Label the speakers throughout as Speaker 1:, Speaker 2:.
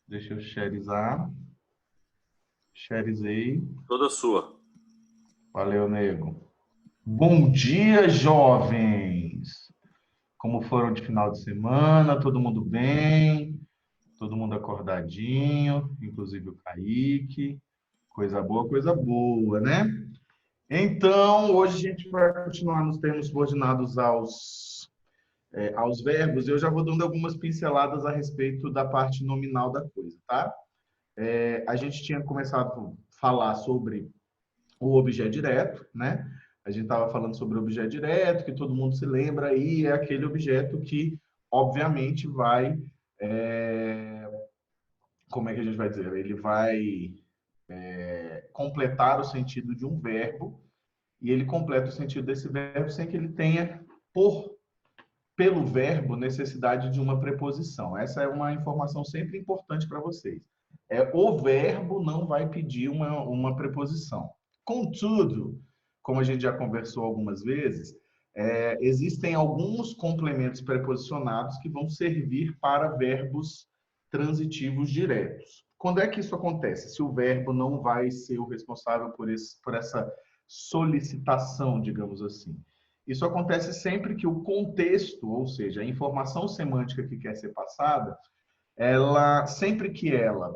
Speaker 1: Deixa eu shareizar. Shareizei.
Speaker 2: Toda sua.
Speaker 1: Valeu, nego. Bom dia, jovens! Como foram de final de semana? Todo mundo bem? Todo mundo acordadinho, inclusive o Kaique. Coisa boa, né? Então, hoje a gente vai continuar nos termos subordinados aos verbos. Eu já vou dando algumas pinceladas a respeito da parte nominal da coisa, tá? A gente tinha começado a falar sobre o objeto direto, né? A gente estava falando sobre o objeto direto, que todo mundo se lembra aí, é aquele objeto que, obviamente, vai. Como é que a gente vai dizer? Ele vai completar o sentido de um verbo, e ele completa o sentido desse verbo sem que ele tenha, pelo verbo, necessidade de uma preposição. Essa é uma informação sempre importante para vocês. O verbo não vai pedir uma preposição. Contudo, como a gente já conversou algumas vezes, existem alguns complementos preposicionados que vão servir para verbos transitivos diretos. Quando é que isso acontece? Se o verbo não vai ser o responsável por essa solicitação, digamos assim. Isso acontece sempre que o contexto, ou seja, a informação semântica que quer ser passada, sempre que ela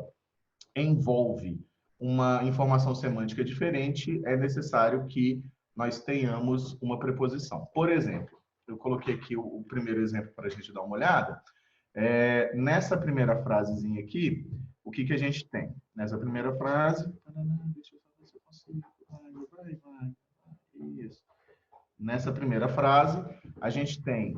Speaker 1: envolve uma informação semântica diferente, é necessário que nós tenhamos uma preposição. Por exemplo, eu coloquei aqui o primeiro exemplo para a gente dar uma olhada. Nessa primeira frasezinha aqui, o que a gente tem? Nessa primeira frase, deixa eu ver se eu consigo. Vai. Isso. Nessa primeira frase, a gente tem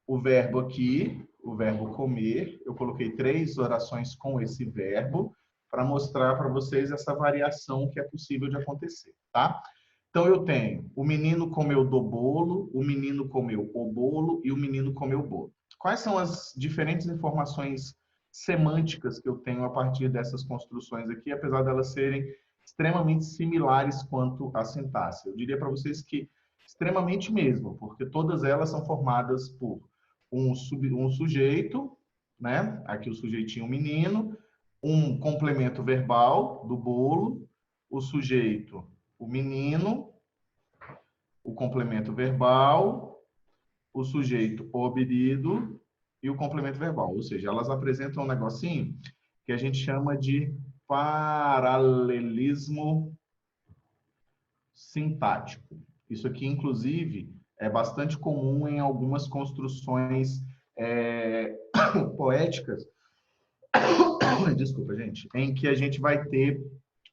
Speaker 1: o verbo aqui, o verbo comer. Eu coloquei 3 orações com esse verbo para mostrar para vocês essa variação que é possível de acontecer, tá? Então, eu tenho o menino comeu do bolo, o menino comeu o bolo e o menino comeu o bolo. Quais são as diferentes informações semânticas que eu tenho a partir dessas construções aqui, apesar de elas serem extremamente similares quanto à sintaxe? Eu diria para vocês que extremamente mesmo, porque todas elas são formadas por um sujeito, né? Aqui o sujeitinho menino, um complemento verbal do bolo, o sujeito, o menino, o complemento verbal, o sujeito, o obedido e o complemento verbal. Ou seja, elas apresentam um negocinho que a gente chama de paralelismo sintático. Isso aqui, inclusive, é bastante comum em algumas construções poéticas, desculpa, gente, em que a gente vai ter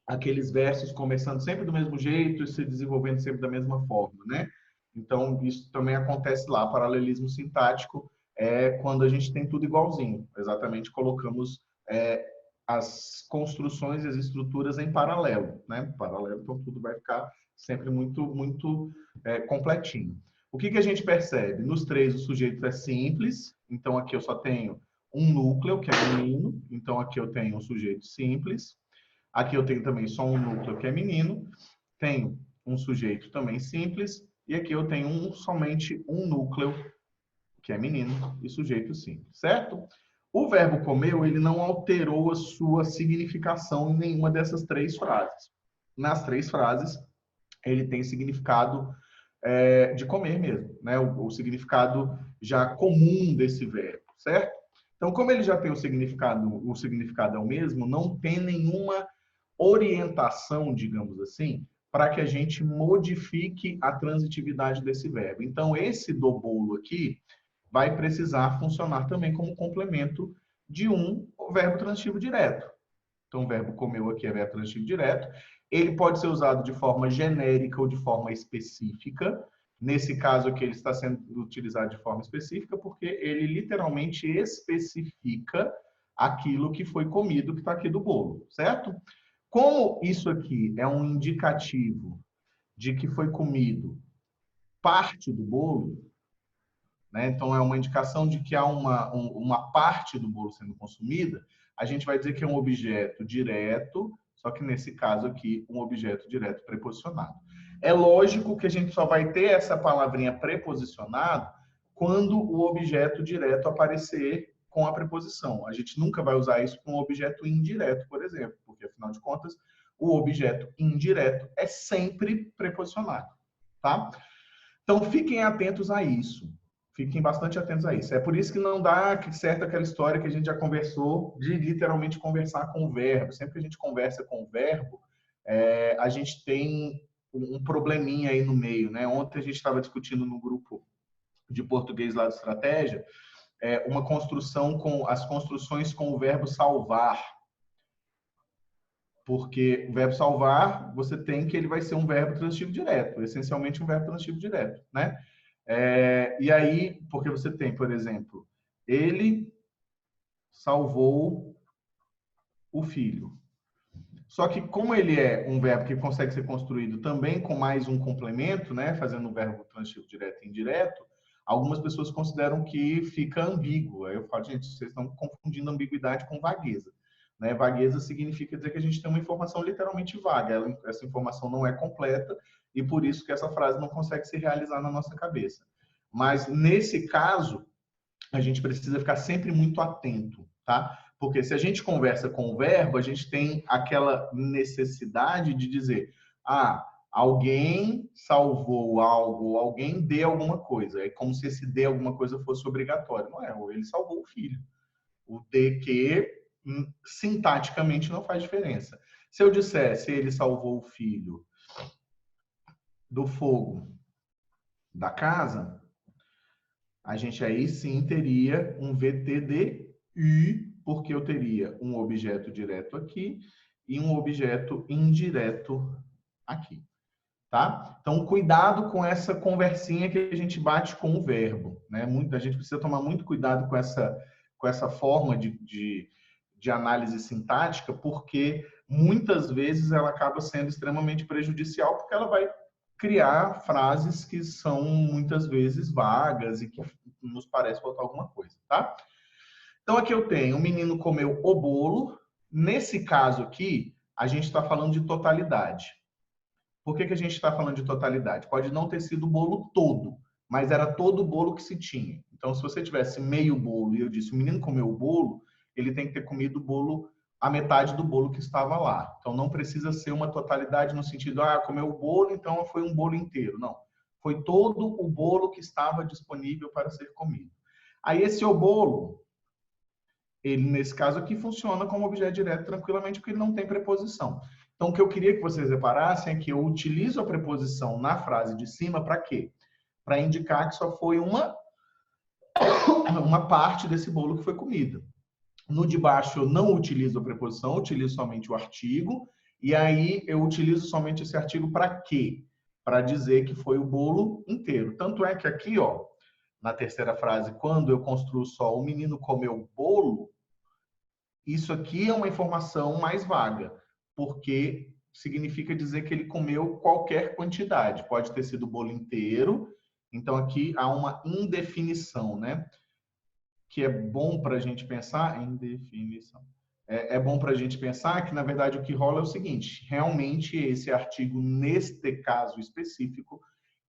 Speaker 1: aqueles versos começando sempre do mesmo jeito e se desenvolvendo sempre da mesma forma, né? Então, isso também acontece lá. Paralelismo sintático é quando a gente tem tudo igualzinho. Exatamente, colocamos as construções e as estruturas em paralelo, né? Paralelo, então tudo vai ficar sempre muito completinho. O que a gente percebe? Nos 3, o sujeito é simples, então aqui eu só tenho um núcleo, que é menino, então aqui eu tenho um sujeito simples. Aqui eu tenho também só um núcleo, que é menino, tenho um sujeito também simples, e aqui eu tenho somente um núcleo, que é menino, e sujeito simples, certo? O verbo comeu, ele não alterou a sua significação em nenhuma dessas 3 frases. Nas 3 frases, ele tem significado de comer mesmo, né? O significado já comum desse verbo, certo? Então, como ele já tem o significado é o mesmo, não tem nenhuma orientação, digamos assim, para que a gente modifique a transitividade desse verbo. Então, esse do bolo aqui vai precisar funcionar também como complemento de um verbo transitivo direto. Então, o verbo comeu aqui é verbo transitivo direto. Ele pode ser usado de forma genérica ou de forma específica. Nesse caso aqui, ele está sendo utilizado de forma específica porque ele literalmente especifica aquilo que foi comido, que está aqui do bolo, certo? Como isso aqui é um indicativo de que foi comido parte do bolo, né? Então é uma indicação de que há uma parte do bolo sendo consumida, a gente vai dizer que é um objeto direto, só que nesse caso aqui, um objeto direto preposicionado. É lógico que a gente só vai ter essa palavrinha preposicionado quando o objeto direto aparecer com a preposição. A gente nunca vai usar isso com um objeto indireto, por exemplo, porque, afinal de contas, o objeto indireto é sempre preposicionado, tá? Então, fiquem atentos a isso. Fiquem bastante atentos a isso. É por isso que não dá certo aquela história que a gente já conversou de literalmente conversar com o verbo. Sempre que a gente conversa com o verbo, a gente tem um probleminha aí no meio, né? Ontem a gente estava discutindo no grupo de português lá do Estratégia, uma construção com as construções com o verbo salvar. Porque o verbo salvar, você tem que ele vai ser um verbo transitivo direto, essencialmente um verbo transitivo direto, né? E aí, porque você tem, por exemplo, ele salvou o filho. Só que como ele é um verbo que consegue ser construído também com mais um complemento, né, fazendo o verbo transitivo direto e indireto, algumas pessoas consideram que fica ambíguo. Aí eu falo, gente, vocês estão confundindo ambiguidade com vagueza. Né? Vagueza significa dizer que a gente tem uma informação literalmente vaga. Essa informação não é completa e por isso que essa frase não consegue se realizar na nossa cabeça. Mas nesse caso, a gente precisa ficar sempre muito atento, tá? Porque se a gente conversa com o verbo, a gente tem aquela necessidade de dizer, alguém salvou algo, alguém deu alguma coisa. É como se esse dê alguma coisa fosse obrigatório. Não é, ele salvou o filho. O de que, sintaticamente, não faz diferença. Se eu dissesse, ele salvou o filho do fogo da casa, a gente aí sim teria um VTDI, porque eu teria um objeto direto aqui e um objeto indireto aqui, tá? Então, cuidado com essa conversinha que a gente bate com o verbo, né? A gente precisa tomar muito cuidado com essa forma de análise sintática, porque muitas vezes ela acaba sendo extremamente prejudicial, porque ela vai criar frases que são muitas vezes vagas e que nos parece faltar alguma coisa, tá? Então aqui eu tenho, o menino comeu o bolo. Nesse caso aqui, a gente está falando de totalidade. Por que a gente está falando de totalidade? Pode não ter sido o bolo todo, mas era todo o bolo que se tinha. Então, se você tivesse meio bolo e eu disse, o menino comeu o bolo, ele tem que ter comido o bolo, a metade do bolo que estava lá. Então, não precisa ser uma totalidade no sentido, comeu o bolo, então foi um bolo inteiro. Não. Foi todo o bolo que estava disponível para ser comido. Aí, esse o bolo, ele, nesse caso aqui, funciona como objeto direto tranquilamente, porque ele não tem preposição. Então, o que eu queria que vocês reparassem é que eu utilizo a preposição na frase de cima para quê? Para indicar que só foi uma parte desse bolo que foi comida. No de baixo eu não utilizo a preposição, eu utilizo somente o artigo, e aí eu utilizo somente esse artigo para quê? Para dizer que foi o bolo inteiro. Tanto é que aqui, ó, na terceira frase, quando eu construo só o menino comeu bolo, isso aqui é uma informação mais vaga, porque significa dizer que ele comeu qualquer quantidade. Pode ter sido o bolo inteiro, então aqui há uma indefinição, né? Que é bom para a gente pensar em definição. É bom para a gente pensar que, na verdade, o que rola é o seguinte, realmente esse artigo, neste caso específico,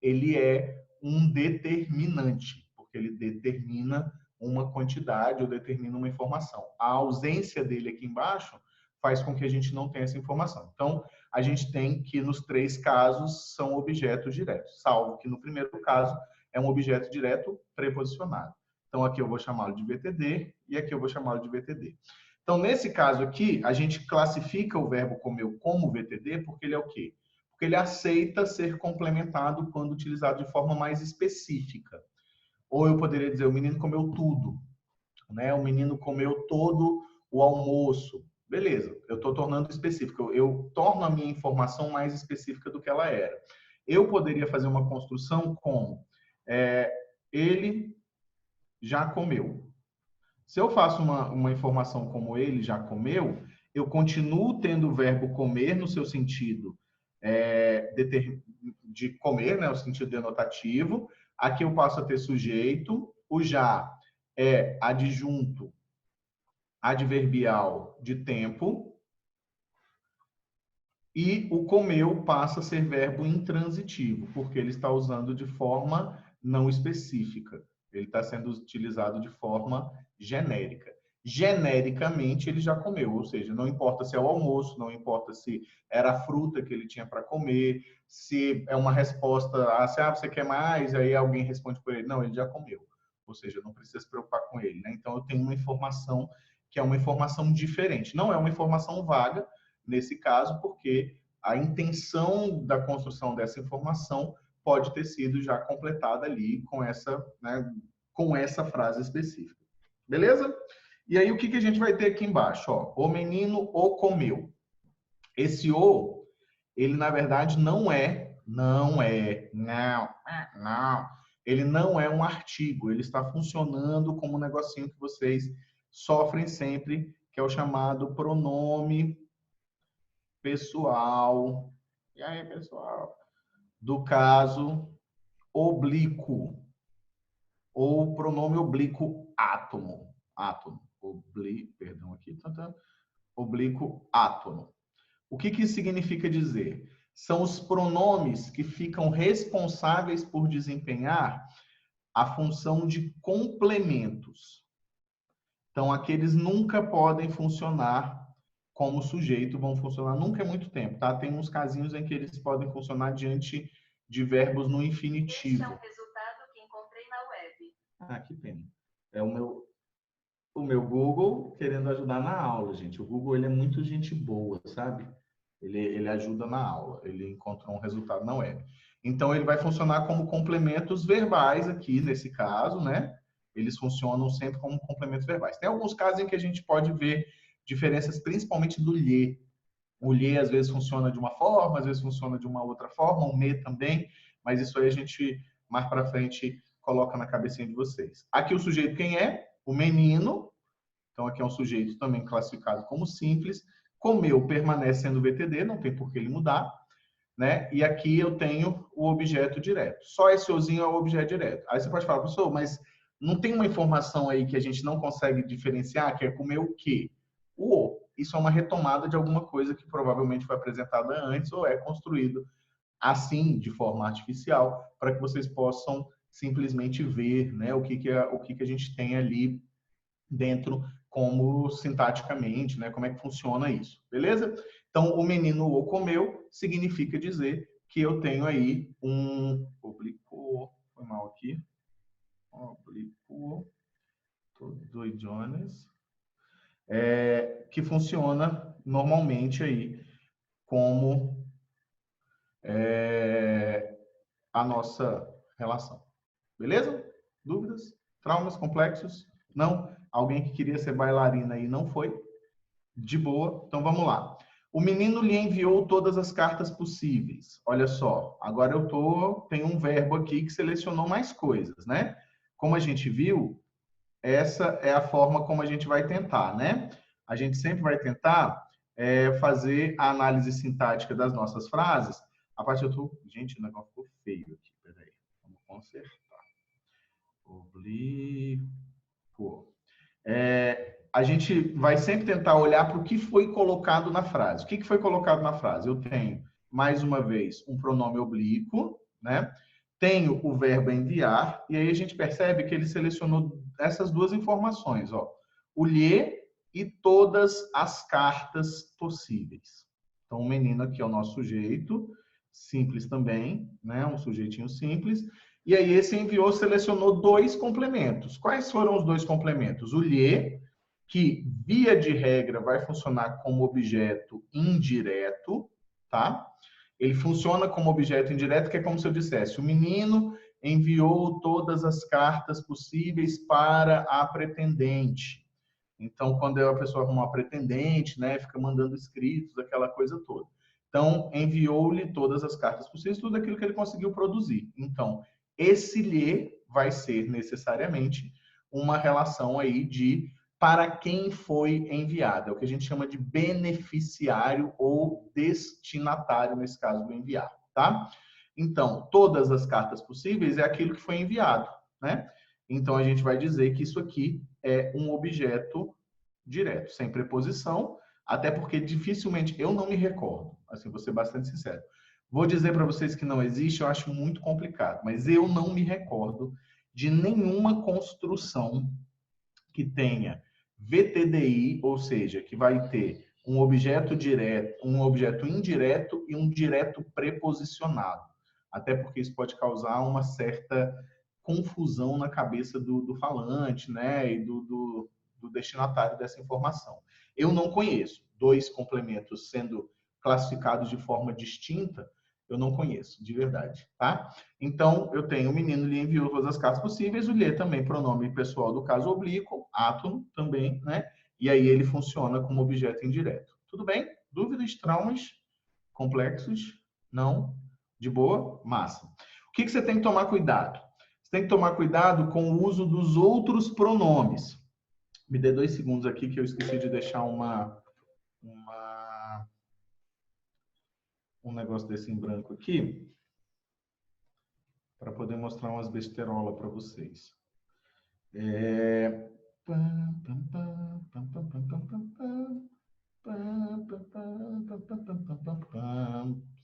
Speaker 1: ele é um determinante, porque ele determina uma quantidade ou determina uma informação. A ausência dele aqui embaixo faz com que a gente não tenha essa informação. Então, a gente tem que, nos três casos, são objetos diretos, salvo que no primeiro caso é um objeto direto preposicionado. Então, aqui eu vou chamá-lo de VTD e aqui eu vou chamá-lo de VTD. Então, nesse caso aqui, a gente classifica o verbo comeu como VTD porque ele é o quê? Porque ele aceita ser complementado quando utilizado de forma mais específica. Ou eu poderia dizer, o menino comeu tudo, né? O menino comeu todo o almoço. Beleza, eu estou tornando específico. Eu torno a minha informação mais específica do que ela era. Eu poderia fazer uma construção com ele já comeu. Se eu faço uma informação como ele já comeu, eu continuo tendo o verbo comer no seu sentido de comer, né, o sentido denotativo. Aqui eu passo a ter sujeito. O já é adjunto adverbial de tempo. E o comeu passa a ser verbo intransitivo, porque ele está usando de forma não específica. Ele está sendo utilizado de forma genérica. Genericamente, ele já comeu, ou seja, não importa se é o almoço, não importa se era a fruta que ele tinha para comer, se é uma resposta, se você quer mais, aí alguém responde por ele, não, ele já comeu. Ou seja, não precisa se preocupar com ele, né? Então, eu tenho uma informação que é uma informação diferente. Não é uma informação vaga, nesse caso, porque a intenção da construção dessa informação pode ter sido já completada ali com essa, né, com essa frase específica. Beleza? E aí, o que a gente vai ter aqui embaixo? Ó, o menino o comeu. Esse o, ele na verdade não. Ele não é um artigo, ele está funcionando como um negocinho que vocês sofrem sempre, que é o chamado pronome pessoal. E aí, pessoal? Do caso oblíquo, ou pronome oblíquo átomo. Oblíquo átomo. O que isso significa dizer? São os pronomes que ficam responsáveis por desempenhar a função de complementos. Então, aqueles nunca podem funcionar como sujeito, vão funcionar nunca é muito tempo, tá? Tem uns casinhos em que eles podem funcionar diante de verbos no infinitivo. Esse é um resultado que encontrei na web. Ah, que pena. É o meu Google querendo ajudar na aula, gente. O Google, ele é muito gente boa, sabe? Ele ajuda na aula. Ele encontrou um resultado na web. Então, ele vai funcionar como complementos verbais aqui, nesse caso, né? Eles funcionam sempre como complementos verbais. Tem alguns casos em que a gente pode ver diferenças, principalmente do lhe. O lhe, às vezes, funciona de uma forma, às vezes funciona de uma outra forma, o me também, mas isso aí a gente, mais para frente, coloca na cabecinha de vocês. Aqui o sujeito quem é? O menino. Então, aqui é um sujeito também classificado como simples. Comeu permanece sendo VTD, não tem por que ele mudar, né? E aqui eu tenho o objeto direto. Só esse ozinho é o objeto direto. Aí você pode falar, professor, mas não tem uma informação aí que a gente não consegue diferenciar, que é comer o quê? O o. Isso é uma retomada de alguma coisa que provavelmente foi apresentada antes ou é construído assim, de forma artificial, para que vocês possam simplesmente ver, né, o que a gente tem ali dentro, como sintaticamente, né, como é que funciona isso, beleza? Então, o menino o comeu significa dizer que eu tenho aí um oblíquo, foi mal aqui, oblíquo, doidones, que funciona normalmente aí como a nossa relação, beleza? Dúvidas? Traumas complexos? Não? Alguém que queria ser bailarina e não foi? De boa. Então, vamos lá. O menino lhe enviou todas as cartas possíveis. Olha só, agora tem um verbo aqui que selecionou mais coisas, né? Como a gente viu, essa é a forma como a gente vai tentar, né? A gente sempre vai tentar fazer a análise sintática das nossas frases. A partir Gente, o negócio ficou feio aqui. Peraí. Vamos consertar. Oblíquo. A gente vai sempre tentar olhar para o que foi colocado na frase. O que foi colocado na frase? Eu tenho, mais uma vez, um pronome oblíquo, né? Tenho o verbo enviar, e aí a gente percebe que ele selecionou essas duas informações, ó. O lhe e todas as cartas possíveis. Então, o menino aqui é o nosso sujeito, simples também, né? Um sujeitinho simples. E aí esse enviou selecionou dois complementos. Quais foram os dois complementos? O lhe, que via de regra vai funcionar como objeto indireto, tá? Ele funciona como objeto indireto, que é como se eu dissesse, o menino enviou todas as cartas possíveis para a pretendente. Então, quando a pessoa arruma uma pretendente, né, fica mandando escritos, aquela coisa toda. Então, enviou-lhe todas as cartas possíveis, tudo aquilo que ele conseguiu produzir. Então, esse lhe vai ser necessariamente uma relação aí de para quem foi enviado. É o que a gente chama de beneficiário ou destinatário, nesse caso do enviar, tá? Então, todas as cartas possíveis é aquilo que foi enviado, né? Então, a gente vai dizer que isso aqui é um objeto direto, sem preposição, até porque dificilmente, eu não me recordo, assim, vou ser bastante sincero. Vou dizer para vocês que não existe, eu acho muito complicado, mas eu não me recordo de nenhuma construção que tenha VTDI, ou seja, que vai ter um objeto direto, um objeto indireto e um direto preposicionado. Até porque isso pode causar uma certa confusão na cabeça do falante, né, e do destinatário dessa informação. Eu não conheço dois complementos sendo classificados de forma distinta, eu não conheço, de verdade, tá? Então, eu tenho o menino lhe enviou todas as cartas possíveis, o lhe também pronome pessoal do caso oblíquo, átono também, né? E aí ele funciona como objeto indireto. Tudo bem? Dúvidas, traumas, complexos? Não? De boa? Massa. O que você tem que tomar cuidado? Você tem que tomar cuidado com o uso dos outros pronomes. Me dê 2 segundos aqui que eu esqueci de deixar um negócio desse em branco aqui para poder mostrar umas besteirolas para vocês.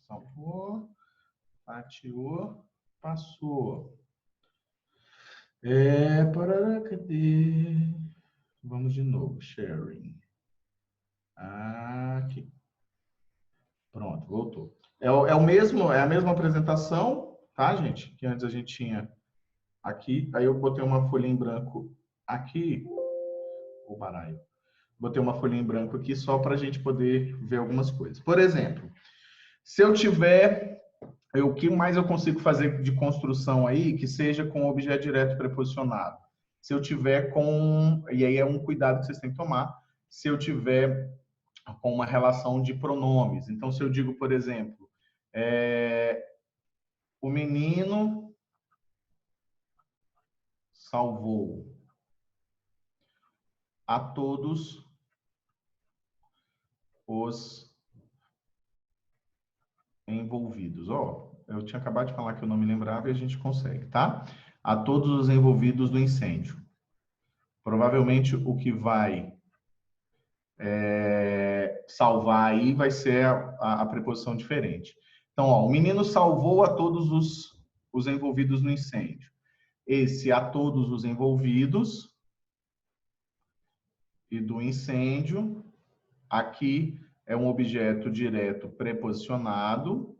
Speaker 1: Salvou, fatiou, passou. Cadê? Vamos de novo, sharing. Aqui. Pronto, voltou. É a mesma apresentação, tá, gente? Que antes a gente tinha aqui. Aí eu botei uma folha em branco aqui. O baralho. Botei uma folha em branco aqui só para a gente poder ver algumas coisas. Por exemplo, se eu tiver... O que mais eu consigo fazer de construção aí que seja com objeto direto preposicionado? Se eu tiver com... E aí é um cuidado que vocês têm que tomar. Se eu tiver com uma relação de pronomes. Então, se eu digo, por exemplo, o menino salvou a todos os envolvidos. Eu tinha acabado de falar que eu não me lembrava e a gente consegue, tá? A todos os envolvidos no incêndio. Provavelmente o que vai salvar aí vai ser a preposição diferente. Então, o menino salvou a todos os envolvidos no incêndio. Esse a todos os envolvidos e do incêndio, aqui é um objeto direto preposicionado,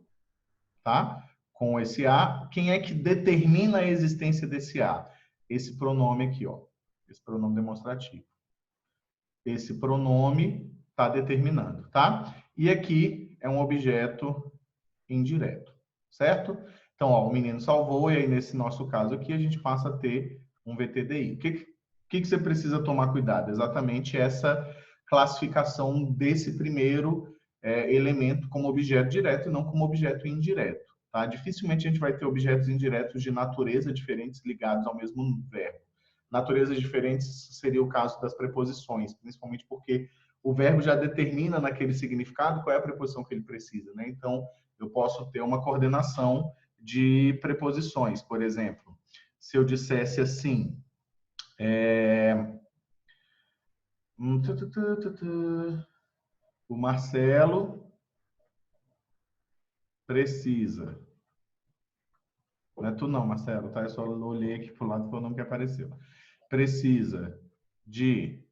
Speaker 1: tá? Com esse a. Quem é que determina a existência desse a? Esse pronome aqui, ó. Esse pronome demonstrativo. Esse pronome está determinando, tá? E aqui é um objeto indireto, certo? Então, o menino salvou, e aí nesse nosso caso aqui a gente passa a ter um VTDI. O que você precisa tomar cuidado? Exatamente essa classificação desse primeiro elemento como objeto direto e não como objeto indireto, tá? Dificilmente a gente vai ter objetos indiretos de natureza diferentes ligados ao mesmo verbo. Naturezas diferentes seria o caso das preposições, principalmente porque o verbo já determina naquele significado qual é a preposição que ele precisa, né? Então, eu posso ter uma coordenação de preposições. Por exemplo, se eu dissesse assim, o Marcelo precisa. Não é tu não, Marcelo, tá? Eu só olhei aqui pro lado que foi o nome que apareceu. Precisa de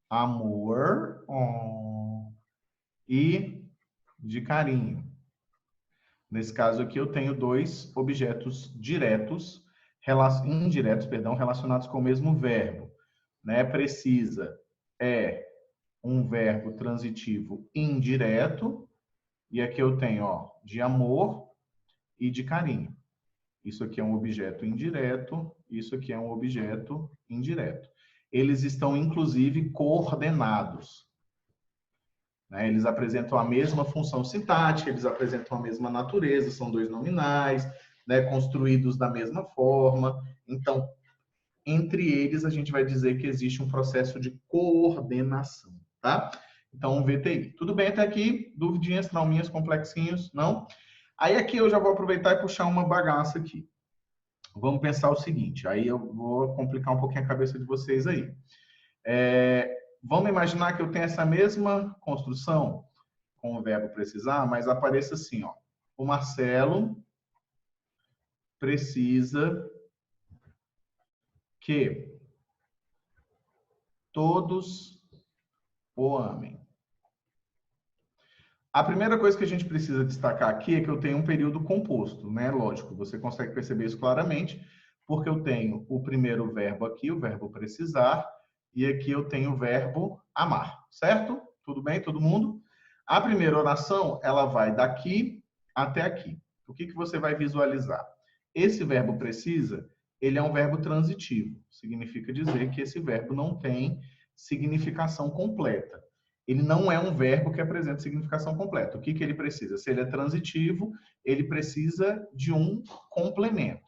Speaker 1: amor e de carinho. Nesse caso aqui, eu tenho dois objetos indiretos, relacionados com o mesmo verbo. Né? Precisa é um verbo transitivo indireto, e aqui eu tenho de amor e de carinho. Isso aqui é um objeto indireto, isso aqui é um objeto indireto. Eles estão, inclusive, coordenados. Né? Eles apresentam a mesma função sintática, eles apresentam a mesma natureza, são dois nominais, né? Construídos da mesma forma. Então, entre eles, a gente vai dizer que existe um processo de coordenação, tá? Então, VTI. Tudo bem até aqui? Duvidinhas, trauminhas, complexinhos? Não? Aí aqui eu já vou aproveitar e puxar uma bagaça aqui. Vamos pensar o seguinte, aí eu vou complicar um pouquinho a cabeça de vocês aí. Vamos imaginar que eu tenho essa mesma construção com o verbo precisar, mas apareça assim, ó. O Marcelo precisa que todos o amem. A primeira coisa que a gente precisa destacar aqui é que eu tenho um período composto, né? Lógico, você consegue perceber isso claramente, porque eu tenho o primeiro verbo aqui, o verbo precisar, e aqui eu tenho o verbo amar, certo? Tudo bem, todo mundo? A primeira oração, ela vai daqui até aqui. O que você vai visualizar? Esse verbo precisa, ele é um verbo transitivo. Significa dizer que esse verbo não tem significação completa. Ele não é um verbo que apresenta significação completa. O que ele precisa? Se ele é transitivo, ele precisa de um complemento.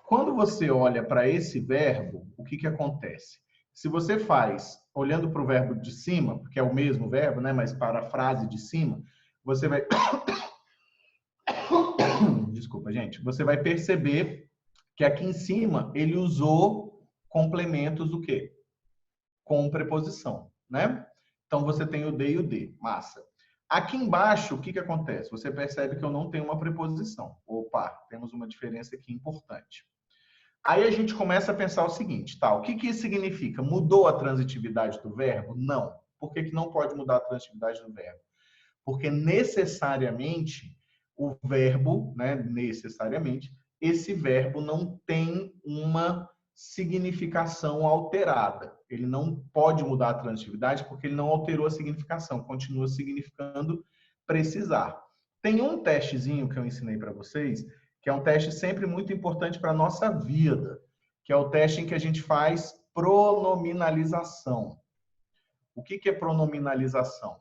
Speaker 1: Quando você olha para esse verbo, o que acontece? Se você faz, olhando para o verbo de cima, porque é o mesmo verbo, né, mas para a frase de cima, você vai... Desculpa, gente. Você vai perceber que aqui em cima ele usou complementos do quê? Com preposição, né? Então, você tem o de e o de. Massa. Aqui embaixo, o que acontece? Você percebe que eu não tenho uma preposição. Opa, temos uma diferença aqui importante. Aí a gente começa a pensar o seguinte, tá? O que isso significa? Mudou a transitividade do verbo? Não. Por que não pode mudar a transitividade do verbo? Porque necessariamente o verbo, né? Necessariamente, esse verbo não tem uma significação alterada. Ele não pode mudar a transitividade porque ele não alterou a significação, continua significando precisar. Tem um testezinho que eu ensinei para vocês, que é um teste sempre muito importante para a nossa vida, que é o teste em que a gente faz pronominalização. O que é pronominalização?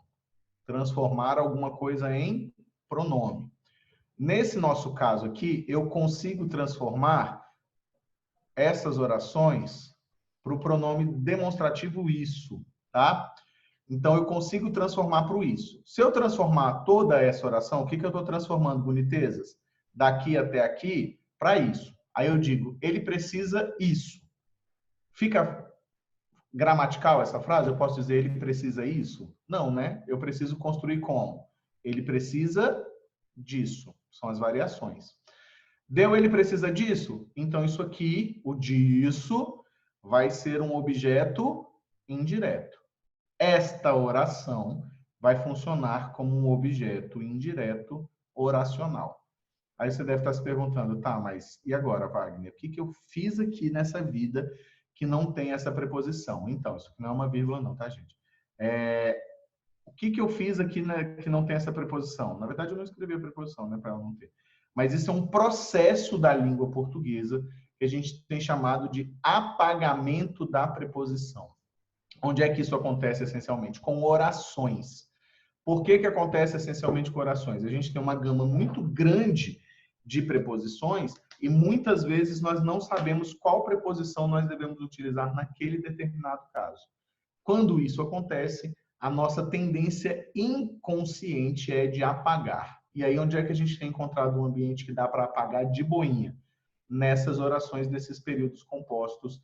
Speaker 1: Transformar alguma coisa em pronome. Nesse nosso caso aqui, eu consigo transformar essas orações para o pronome demonstrativo isso, tá? Então, eu consigo transformar para o isso. Se eu transformar toda essa oração, o que eu estou transformando, bonitezas? Daqui até aqui, para isso. Aí eu digo, ele precisa isso. Fica gramatical essa frase? Eu posso dizer, ele precisa isso? Não, né? Eu preciso construir como? Ele precisa disso. São as variações. Deu, ele precisa disso? Então, isso aqui, o disso, vai ser um objeto indireto. Esta oração vai funcionar como um objeto indireto oracional. Aí você deve estar se perguntando, tá, mas e agora, Wagner? O que eu fiz aqui nessa vida que não tem essa preposição? Então, isso aqui não é uma vírgula não, tá, gente? O que eu fiz aqui que não tem essa preposição? Na verdade, eu não escrevi a preposição, né, para ela não ter. Mas isso é um processo da língua portuguesa que a gente tem chamado de apagamento da preposição. Onde é que isso acontece essencialmente? Com orações. Por que acontece essencialmente com orações? A gente tem uma gama muito grande de preposições e muitas vezes nós não sabemos qual preposição nós devemos utilizar naquele determinado caso. Quando isso acontece, a nossa tendência inconsciente é de apagar. E aí, onde é que a gente tem encontrado um ambiente que dá para apagar de boinha? Nessas orações desses períodos compostos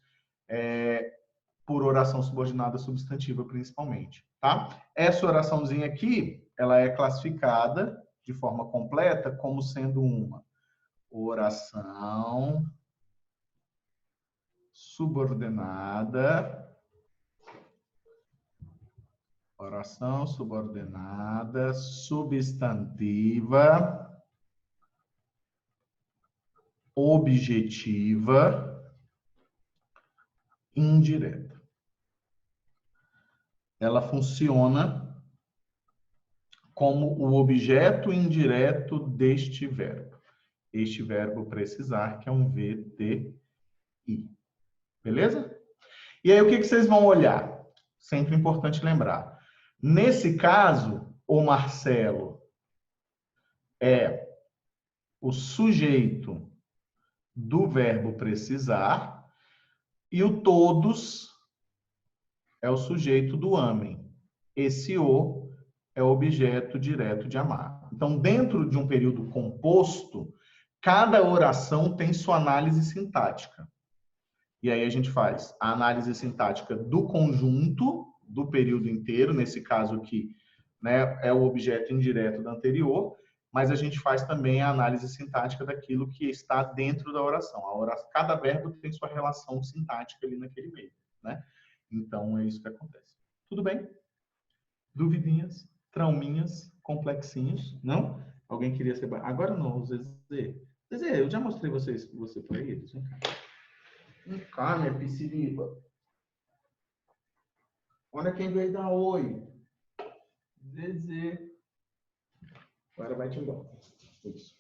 Speaker 1: por oração subordinada substantiva, principalmente. Tá? Essa oraçãozinha aqui, ela é classificada de forma completa como sendo uma oração subordinada. Oração subordinada, substantiva, objetiva, indireta. Ela funciona como o objeto indireto deste verbo. Este verbo precisar, que é um VTI. Beleza? E aí, o que vocês vão olhar? Sempre importante lembrar. Nesse caso, o Marcelo é o sujeito do verbo precisar e o todos é o sujeito do amem. Esse o é o objeto direto de amar. Então, dentro de um período composto, cada oração tem sua análise sintática. E aí a gente faz a análise sintática do conjunto, do período inteiro, nesse caso aqui, né, é o objeto indireto da anterior, mas a gente faz também a análise sintática daquilo que está dentro da oração. Cada verbo tem sua relação sintática ali naquele meio, né? Então, é isso que acontece. Tudo bem? Duvidinhas? Trauminhas? Complexinhos? Não? Alguém queria ser... Agora não, Zezé. Zezé, eu já mostrei você para eles. Vem cá. Vem cá, minha pisciriba. Olha quem veio dar oi. Zezé. Agora vai te embora. Isso.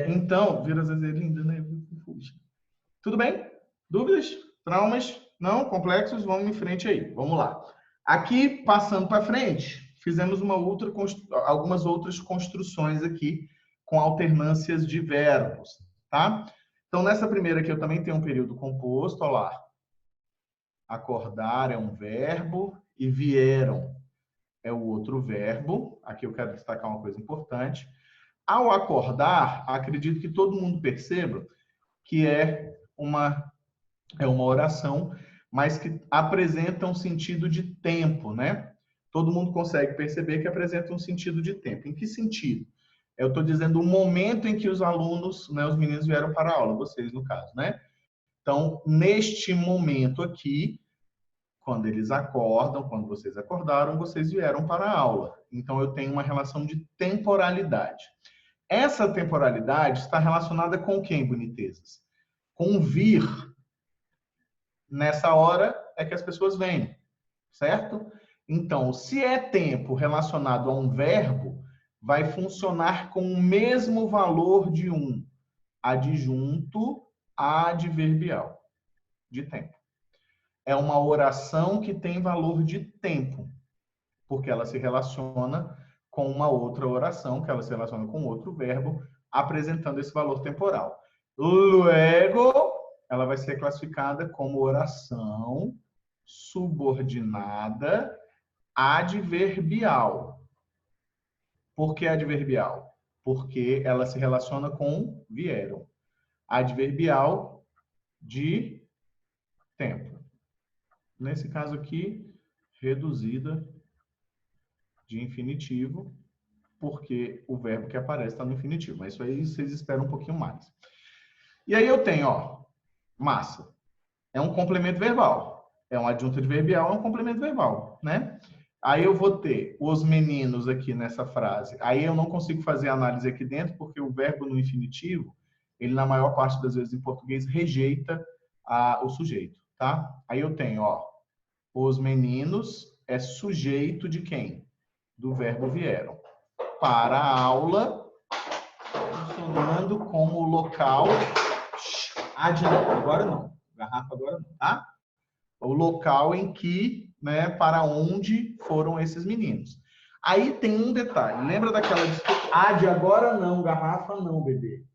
Speaker 1: Então, vira Zezé linda, né? Tudo bem? Dúvidas? Traumas? Não? Complexos? Vamos em frente aí. Vamos lá. Aqui, passando para frente, fizemos algumas outras construções aqui com alternâncias de verbos, tá? Então, nessa primeira aqui, eu também tenho um período composto, olha lá. Acordar é um verbo e vieram é o outro verbo. Aqui eu quero destacar uma coisa importante. Ao acordar, acredito que todo mundo perceba que é uma oração, mas que apresenta um sentido de tempo, né? Todo mundo consegue perceber que apresenta um sentido de tempo. Em que sentido? Eu estou dizendo o momento em que os alunos, né, os meninos vieram para a aula, vocês no caso, né? Então, neste momento aqui, quando eles acordam, quando vocês acordaram, vocês vieram para a aula. Então, eu tenho uma relação de temporalidade. Essa temporalidade está relacionada com quem, bonitezas? Com vir. Nessa hora é que as pessoas vêm, certo? Então, se é tempo relacionado a um verbo, vai funcionar com o mesmo valor de um adjunto adverbial de tempo. É uma oração que tem valor de tempo, porque ela se relaciona com uma outra oração, que ela se relaciona com outro verbo, apresentando esse valor temporal. Luego, ela vai ser classificada como oração subordinada adverbial. Por que adverbial? Porque ela se relaciona com vieram. Adverbial de tempo. Nesse caso aqui, reduzida de infinitivo, porque o verbo que aparece está no infinitivo. Mas isso aí vocês esperam um pouquinho mais. E aí eu tenho, ó, massa. É um complemento verbal. É um adjunto adverbial, é um complemento verbal, né? Aí eu vou ter os meninos aqui nessa frase. Aí eu não consigo fazer análise aqui dentro, porque o verbo no infinitivo, ele na maior parte das vezes em português rejeita o sujeito, tá? Aí eu tenho, ó, os meninos é sujeito de quem? Do verbo vieram. Para a aula, funcionando como local. Agora não. Garrafa agora não, tá? O local em que, né, para onde foram esses meninos. Aí tem um detalhe. Lembra daquela discussão? De agora não, garrafa não, bebê.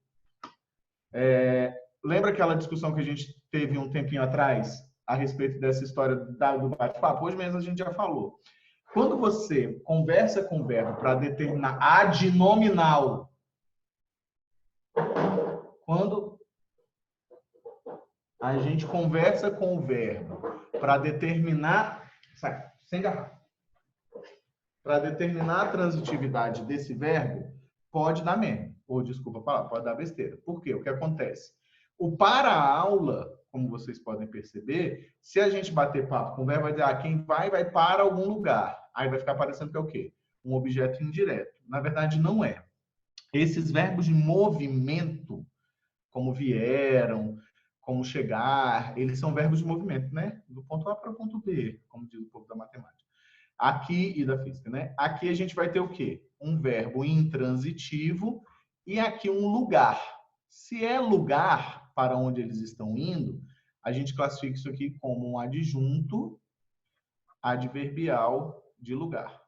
Speaker 1: Lembra aquela discussão que a gente teve um tempinho atrás a respeito dessa história do bate-papo? Hoje mesmo a gente já falou. Quando você conversa com o verbo para determinar adnominal, quando a gente conversa com o verbo para determinar, sem garrafa, para determinar a transitividade desse verbo, pode dar merda. Ou, desculpa a palavra, pode dar besteira. Por quê? O que acontece? O para-aula, como vocês podem perceber, se a gente bater papo com o verbo, vai dizer, quem vai para algum lugar. Aí vai ficar parecendo que é o quê? Um objeto indireto. Na verdade, não é. Esses verbos de movimento, como vieram, como chegar, eles são verbos de movimento, né? Do ponto A para o ponto B, como diz o povo da matemática. Aqui e da física, né? Aqui a gente vai ter o quê? Um verbo intransitivo e aqui um lugar. Se é lugar para onde eles estão indo, a gente classifica isso aqui como um adjunto adverbial de lugar.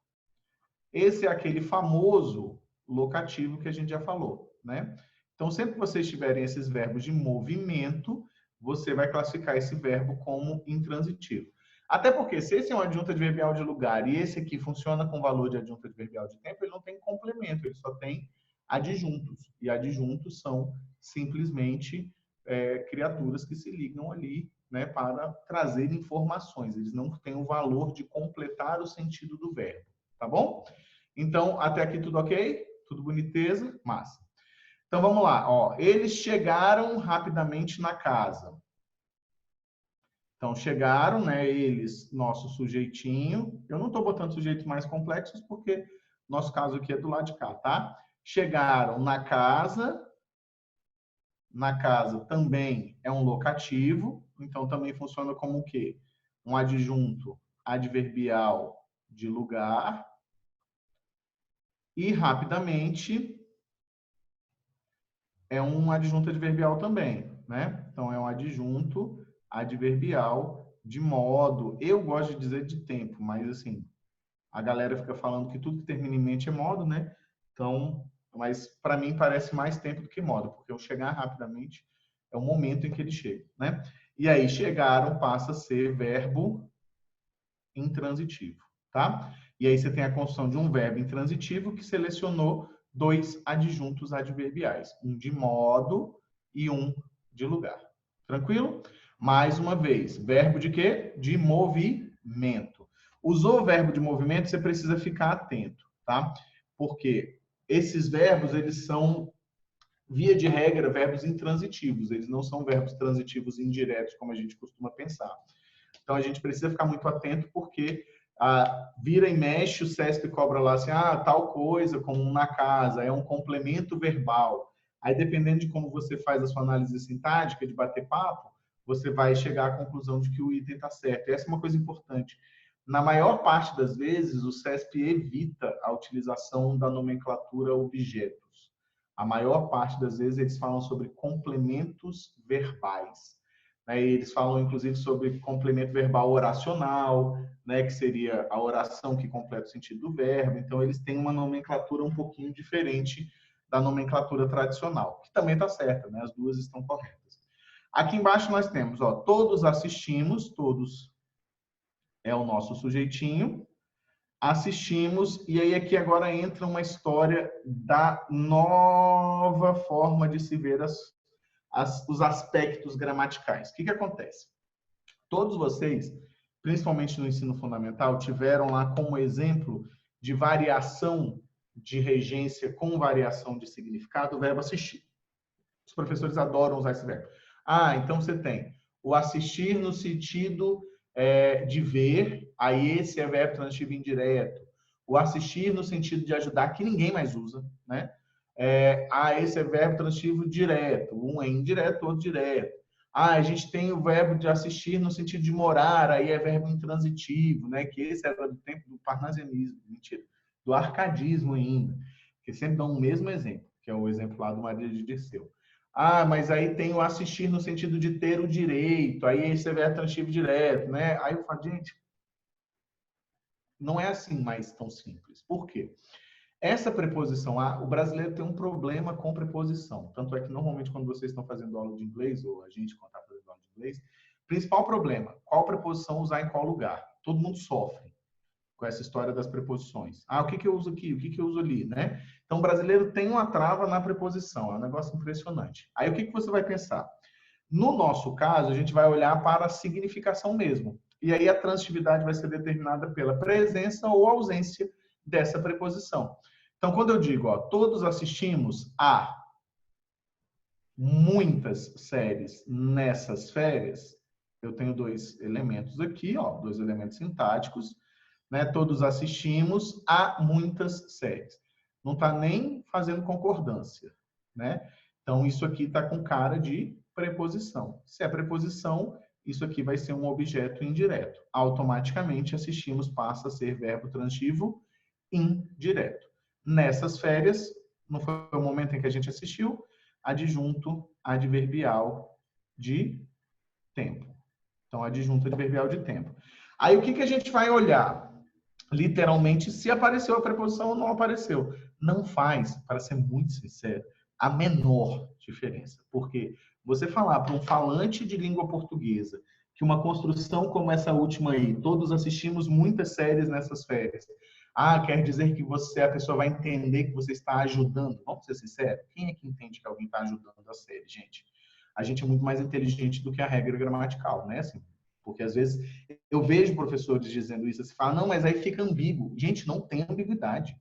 Speaker 1: Esse é aquele famoso locativo que a gente já falou, né? Então, sempre que vocês tiverem esses verbos de movimento, você vai classificar esse verbo como intransitivo. Até porque, se esse é um adjunto adverbial de lugar e esse aqui funciona com valor de adjunto adverbial de tempo, ele não tem complemento, ele só tem adjuntos. E adjuntos são simplesmente criaturas que se ligam ali, né, para trazer informações. Eles não têm o valor de completar o sentido do verbo, tá bom? Então, até aqui tudo ok? Tudo boniteza? Massa. Então, vamos lá. Ó, eles chegaram rapidamente na casa. Então, chegaram, né? Eles, nosso sujeitinho. Eu não estou botando sujeitos mais complexos, porque nosso caso aqui é do lado de cá, tá? Chegaram na casa. Na casa também é um locativo. Então, também funciona como o quê? Um adjunto adverbial de lugar. E rapidamente é um adjunto adverbial também, né? Então, é um adjunto adverbial de modo. Eu gosto de dizer de tempo, mas assim, a galera fica falando que tudo que termina em mente é modo, né? Então, mas para mim parece mais tempo do que modo, porque eu chegar rapidamente é o momento em que ele chega, né? E aí, chegaram passa a ser verbo intransitivo, tá? E aí você tem a construção de um verbo intransitivo que selecionou dois adjuntos adverbiais, um de modo e um de lugar. Tranquilo? Mais uma vez, verbo de quê? De movimento. Usou o verbo de movimento, você precisa ficar atento, tá? Porque esses verbos, eles são, via de regra, verbos intransitivos. Eles não são verbos transitivos indiretos, como a gente costuma pensar. Então, a gente precisa ficar muito atento, porque vira e mexe, o CESP cobra lá assim, tal coisa, como na casa, é um complemento verbal. Aí, dependendo de como você faz a sua análise sintática, de bater papo, você vai chegar à conclusão de que o item está certo. E essa é uma coisa importante. Na maior parte das vezes, o CESP evita a utilização da nomenclatura objetos. A maior parte das vezes, eles falam sobre complementos verbais. Eles falam, inclusive, sobre complemento verbal oracional, né, que seria a oração que completa o sentido do verbo. Então, eles têm uma nomenclatura um pouquinho diferente da nomenclatura tradicional, que também está certa, né? As duas estão corretas. Aqui embaixo nós temos, ó, todos assistimos, todos é o nosso sujeitinho, assistimos, e aí aqui agora entra uma história da nova forma de se ver os aspectos gramaticais. O que acontece? Todos vocês, principalmente no ensino fundamental, tiveram lá como exemplo de variação de regência com variação de significado o verbo assistir. Os professores adoram usar esse verbo. Então você tem o assistir no sentido de ver, aí esse é verbo transitivo indireto. O assistir no sentido de ajudar, que ninguém mais usa, né? Esse é verbo transitivo direto. Um é indireto, outro direto. A gente tem o verbo de assistir no sentido de morar, aí é verbo intransitivo, né? Que esse era do tempo do parnasianismo, mentira, do arcadismo ainda, que sempre dão o mesmo exemplo, que é o exemplo lá do Maria de Dirceu. Mas aí tem o assistir no sentido de ter o direito, aí esse é verbo transitivo direto, né? Aí eu falo, gente, não é assim mais tão simples. Por quê? Essa preposição a, o brasileiro tem um problema com preposição. Tanto é que, normalmente, quando vocês estão fazendo aula de inglês, ou a gente, quando está fazendo aula de inglês, principal problema, qual preposição usar em qual lugar? Todo mundo sofre com essa história das preposições. O que eu uso aqui? O que eu uso ali? Né? Então, o brasileiro tem uma trava na preposição. É um negócio impressionante. Aí, o que você vai pensar? No nosso caso, a gente vai olhar para a significação mesmo. E aí, a transitividade vai ser determinada pela presença ou ausência dessa preposição. Então, quando eu digo, ó, todos assistimos a muitas séries nessas férias, eu tenho dois elementos aqui, ó, dois elementos sintáticos, né? Todos assistimos a muitas séries. Não está nem fazendo concordância, né? Então, isso aqui está com cara de preposição. Se é preposição, isso aqui vai ser um objeto indireto. Automaticamente, assistimos passa a ser verbo transitivo indireto. Nessas férias, não foi o momento em que a gente assistiu, adjunto adverbial de tempo. Então, adjunto adverbial de tempo. Aí, o que a gente vai olhar? Literalmente, se apareceu a preposição ou não apareceu. Não faz, para ser muito sincero, a menor diferença. Porque você falar para um falante de língua portuguesa que uma construção como essa última aí, todos assistimos muitas séries nessas férias, quer dizer que a pessoa vai entender que você está ajudando. Vamos ser sinceros? Quem é que entende que alguém está ajudando a série, gente? A gente é muito mais inteligente do que a regra gramatical, né? Assim, porque às vezes eu vejo professores dizendo isso, você fala, não, mas aí fica ambíguo. Gente, não tem ambiguidade.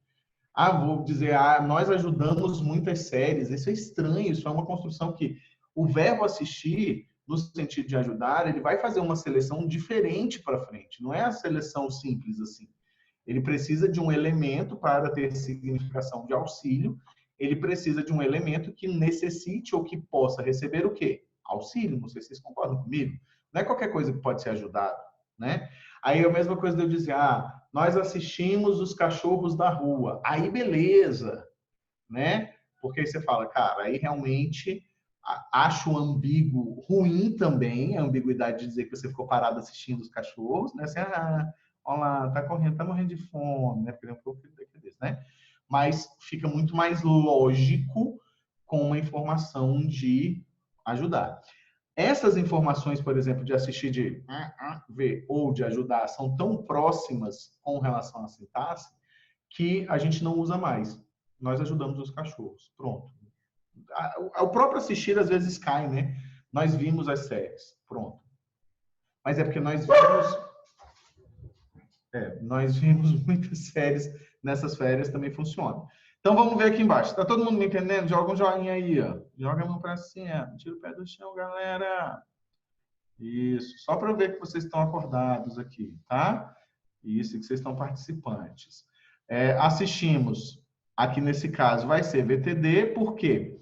Speaker 1: Vou dizer, nós ajudamos muitas séries. Isso é estranho, isso é uma construção que o verbo assistir, no sentido de ajudar, ele vai fazer uma seleção diferente para frente. Não é a seleção simples assim. Ele precisa de um elemento para ter significação de auxílio. Ele precisa de um elemento que necessite ou que possa receber o quê? Auxílio. Não sei se vocês concordam comigo. Não é qualquer coisa que pode ser ajudado, né? Aí é a mesma coisa de eu dizer, nós assistimos os cachorros da rua. Aí beleza, né? Porque aí você fala, cara, aí realmente acho ambíguo, ruim também, a ambiguidade de dizer que você ficou parado assistindo os cachorros, né? Assim, olha lá, tá correndo, tá morrendo de fome, né? Porque é um pouco desse, né? Mas fica muito mais lógico com uma informação de ajudar. Essas informações, por exemplo, de assistir de ver ou de ajudar, são tão próximas com relação à sintaxe que a gente não usa mais. Nós ajudamos os cachorros. Pronto. O próprio assistir às vezes cai, né? Nós vimos as séries. Pronto. Mas é porque nós vimos muitas séries nessas férias, também funciona. Então vamos ver aqui embaixo. Tá todo mundo me entendendo? Joga um joinha aí, ó. Joga a mão para cima. Tira o pé do chão, galera. Isso. Só para eu ver que vocês estão acordados aqui, tá? Isso, que vocês estão participantes. Assistimos. Aqui nesse caso vai ser VTD, porque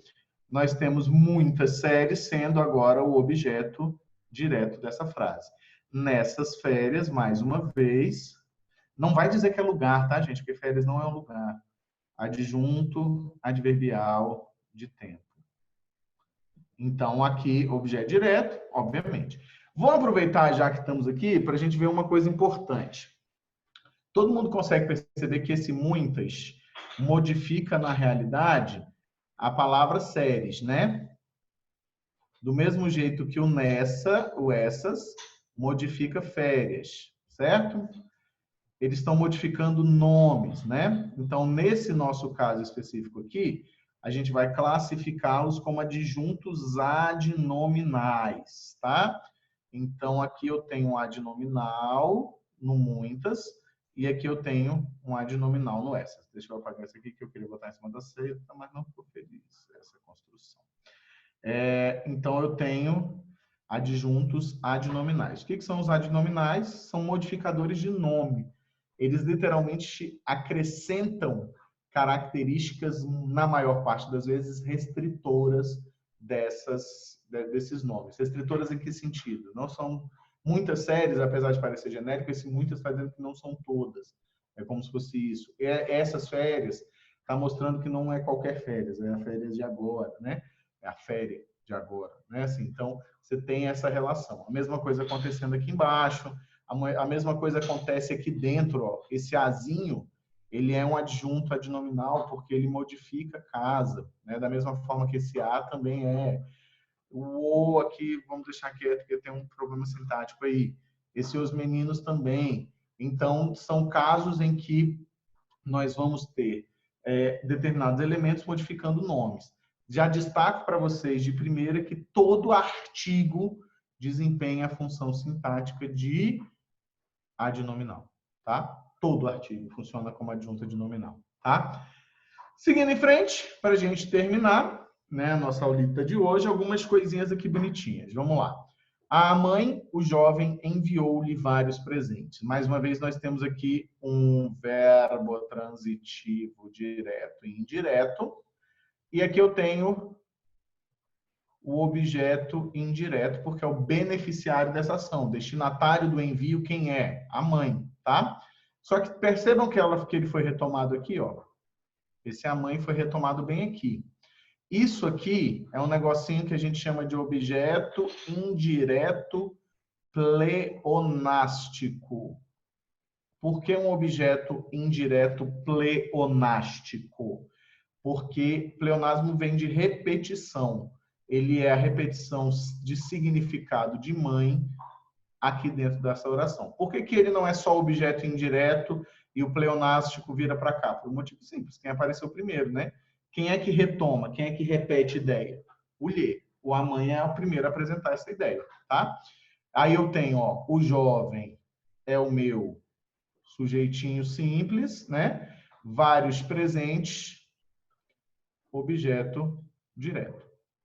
Speaker 1: nós temos muitas séries sendo agora o objeto direto dessa frase. Nessas férias, mais uma vez, não vai dizer que é lugar, tá, gente? Porque férias não é um lugar. Adjunto adverbial de tempo. Então, aqui, objeto direto, obviamente. Vamos aproveitar, já que estamos aqui, para a gente ver uma coisa importante. Todo mundo consegue perceber que esse muitas modifica, na realidade, a palavra séries, né? Do mesmo jeito que o nessa, o essas, modifica férias, certo? Eles estão modificando nomes, né? Então, nesse nosso caso específico aqui, a gente vai classificá-los como adjuntos adnominais, tá? Então, aqui eu tenho um adnominal no muitas, e aqui eu tenho um adnominal no essas. Deixa eu apagar isso aqui, que eu queria botar em cima da seta, mas não ficou feliz essa construção. Então, eu tenho adjuntos adnominais. O que são os adnominais? São modificadores de nome. Eles literalmente acrescentam características, na maior parte das vezes, restritoras desses nomes. Restritoras em que sentido? Não são muitas séries, apesar de parecer genérico, esse muitas está dizendo que não são todas. É como se fosse isso. Essas férias está mostrando que não é qualquer férias, é a férias de agora, né? É a férias de agora, né? Assim, então, você tem essa relação. A mesma coisa acontecendo aqui embaixo, a mesma coisa acontece aqui dentro, ó. Esse azinho, ele é um adjunto adnominal porque ele modifica casa, né? Da mesma forma que esse a também é. O aqui, vamos deixar quieto, porque tem um problema sintático aí. Esse os meninos também. Então, são casos em que nós vamos ter determinados elementos modificando nomes. Já destaco para vocês de primeira que todo artigo desempenha a função sintática de adnominal, tá? Todo artigo funciona como adjunto adnominal, tá? Seguindo em frente, para a gente terminar, né, a nossa aulita de hoje, algumas coisinhas aqui bonitinhas. Vamos lá. A mãe, o jovem, enviou-lhe vários presentes. Mais uma vez, nós temos aqui um verbo transitivo direto e indireto. E aqui eu tenho o objeto indireto, porque é o beneficiário dessa ação. O destinatário do envio, quem é? A mãe, tá? Só que percebam que ele foi retomado aqui, ó. Esse a mãe foi retomado bem aqui. Isso aqui é um negocinho que a gente chama de objeto indireto pleonástico. Por que um objeto indireto pleonástico? Porque pleonasmo vem de repetição. Ele é a repetição de significado de mãe aqui dentro dessa oração. Por que ele não é só objeto indireto e o pleonástico vira para cá? Por um motivo simples. Quem apareceu primeiro, né? Quem é que retoma? Quem é que repete ideia? O lhe. O a mãe é o primeiro a apresentar essa ideia, tá? Aí eu tenho, o jovem é o meu sujeitinho simples, né? vários presentes, objeto direto,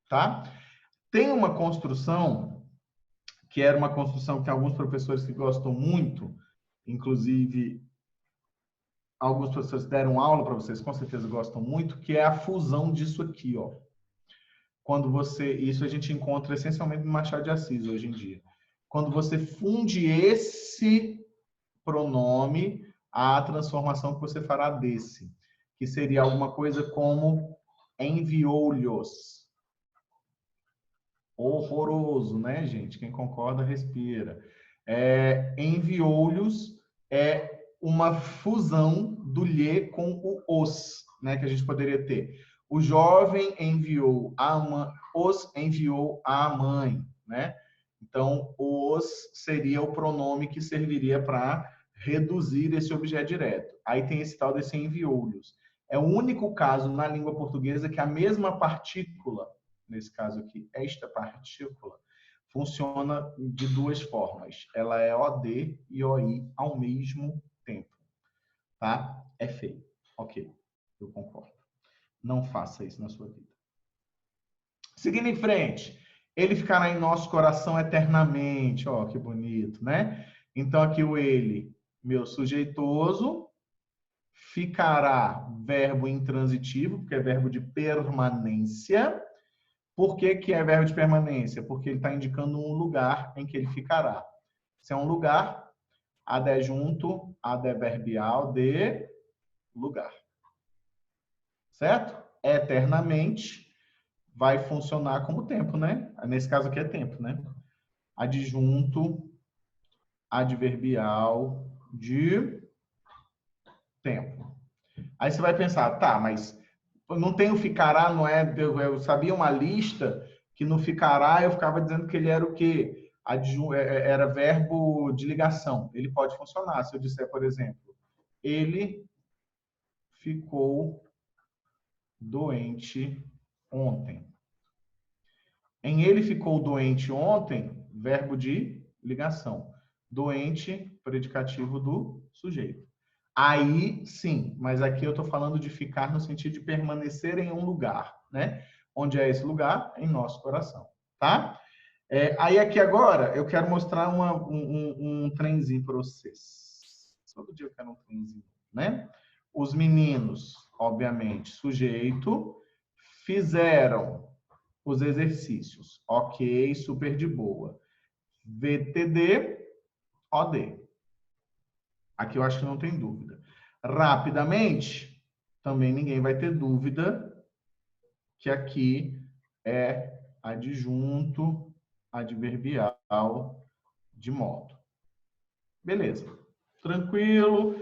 Speaker 1: tá? Tem uma construção que era uma construção que tem alguns professores que gostam muito, inclusive alguns professores deram aula para vocês, com certeza gostam muito, que é a fusão disso aqui, ó. Quando você, isso a gente encontra essencialmente no Machado de Assis hoje em dia. Quando você funde esse pronome à transformação que você fará desse, que seria alguma coisa como enviou-lhes. Horroroso, né, gente? Quem concorda, respira. Enviou-lhes é uma fusão do lhe com o os, né, que a gente poderia ter. O jovem enviou a mãe, os enviou à mãe, né? Então, os seria o pronome que serviria para reduzir esse objeto direto. Aí tem esse tal desse enviou-lhes. É o único caso na língua portuguesa que a mesma partícula, nesse caso aqui, esta partícula, funciona de duas formas. Ela é OD e OI ao mesmo tempo. Tá? É feio. Ok, eu concordo. Não faça isso na sua vida. Seguindo em frente, ele ficará em nosso coração eternamente. Ó, que bonito, né? Então, aqui o ele, meu sujeitoso, ficará verbo intransitivo, porque é verbo de permanência. Por que que é verbo de permanência? Porque ele está indicando um lugar em que ele ficará. Se é um lugar, adjunto, adverbial de lugar. Certo? Eternamente vai funcionar como tempo, né? Nesse caso aqui é tempo, né? Adjunto, adverbial de tempo. Aí você vai pensar, tá, mas não tem o ficará, não é? Eu sabia uma lista que no ficará eu ficava dizendo que ele era o quê? Era verbo de ligação. Ele pode funcionar. Se eu disser, por exemplo, ele ficou doente ontem. Em ele ficou doente ontem, verbo de ligação. Doente, predicativo do sujeito. Aí, sim, mas aqui eu estou falando de ficar no sentido de permanecer em um lugar, né? Onde é esse lugar? Em nosso coração, tá? Aí aqui agora eu quero mostrar um trenzinho para vocês. Todo dia eu quero um trenzinho, né? Os meninos, obviamente, sujeito, fizeram os exercícios. Ok, super de boa. VTD, OD. Aqui eu acho que não tem dúvida. Rapidamente, também ninguém vai ter dúvida que aqui é adjunto adverbial de modo. Beleza. Tranquilo.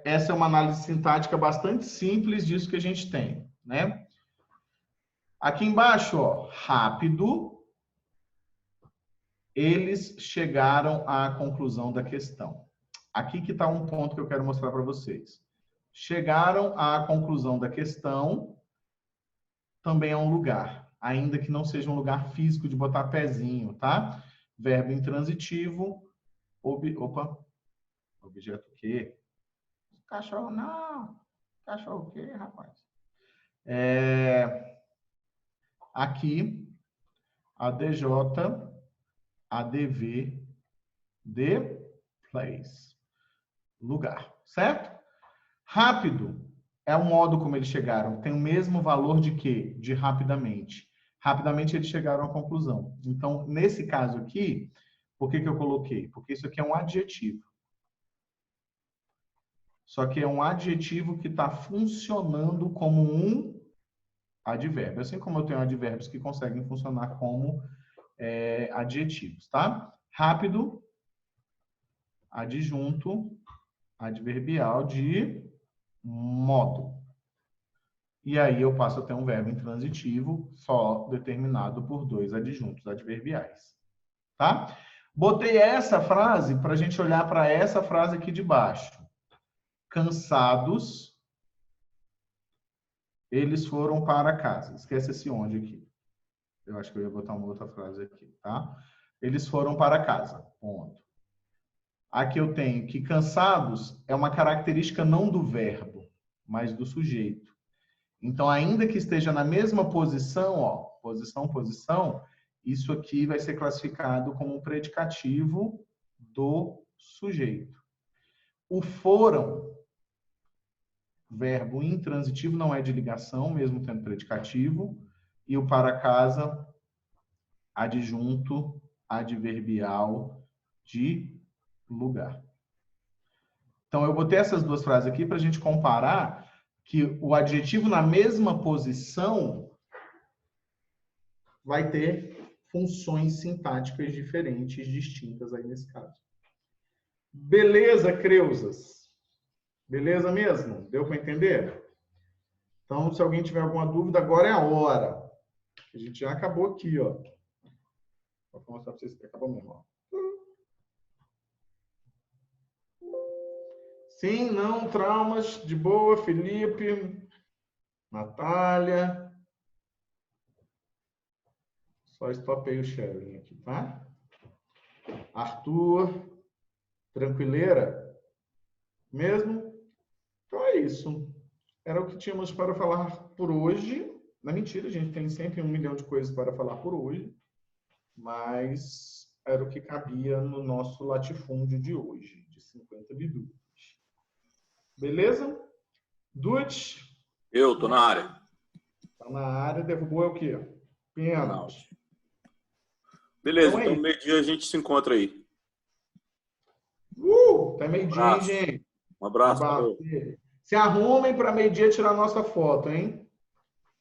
Speaker 1: Essa é uma análise sintática bastante simples disso que a gente tem, né? Aqui embaixo, ó, rápido, eles chegaram à conclusão da questão. Aqui que está um ponto que eu quero mostrar para vocês. Chegaram à conclusão da questão, também é um lugar, ainda que não seja um lugar físico de botar pezinho, tá? Verbo intransitivo, objeto o quê? Cachorro não. Cachorro o quê, rapaz? Aqui, ADJ, ADV, de place. Lugar, certo? Rápido é o modo como eles chegaram. Tem o mesmo valor de quê? De rapidamente. Rapidamente eles chegaram à conclusão. Então, nesse caso aqui, por que que eu coloquei? Porque isso aqui é um adjetivo. Só que é um adjetivo que está funcionando como um advérbio. Assim como eu tenho advérbios que conseguem funcionar como adjetivos, tá? Rápido, adjunto, adverbial de modo. E aí eu passo a ter um verbo intransitivo só determinado por dois adjuntos adverbiais. Tá? Botei essa frase para a gente olhar para essa frase aqui de baixo. Cansados, eles foram para casa. Esquece esse onde aqui. Eu acho que eu ia botar uma outra frase aqui, tá? Eles foram para casa. Ponto. Aqui eu tenho que cansados é uma característica não do verbo. mas do sujeito. Então, ainda que esteja na mesma posição, ó, posição, posição, isso aqui vai ser classificado como um predicativo do sujeito. O foram, verbo intransitivo, não é de ligação, mesmo tendo predicativo, e o para casa, adjunto adverbial de lugar. Então, eu botei essas duas frases aqui para a gente comparar que o adjetivo na mesma posição vai ter funções sintáticas diferentes, distintas aí nesse caso. Beleza, Creusas? Beleza mesmo? Deu para entender? Então, se alguém tiver alguma dúvida, agora é a hora. A gente já acabou aqui, ó. Vou mostrar para vocês que acabou mesmo, ó. Sim, não, traumas, de boa, Felipe, Natália. Só stopei o sharing aqui, tá? Arthur, tranquileira? Mesmo? Então é isso. Era o que tínhamos para falar por hoje. Não é mentira, a gente tem sempre 1 milhão de coisas para falar por hoje, mas era o que cabia no nosso latifúndio de hoje, de 50 minutos. Beleza? Dudes?
Speaker 2: Eu tô na área.
Speaker 1: Tá na área, derrubou é o quê? Pênalti.
Speaker 2: Beleza, então meio-dia a gente se encontra aí.
Speaker 1: Até meio-dia, hein, gente?
Speaker 2: Um abraço. Valeu.
Speaker 1: Se arrumem para meio-dia tirar nossa foto, hein?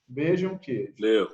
Speaker 1: Beijo e um queijo.
Speaker 2: Valeu.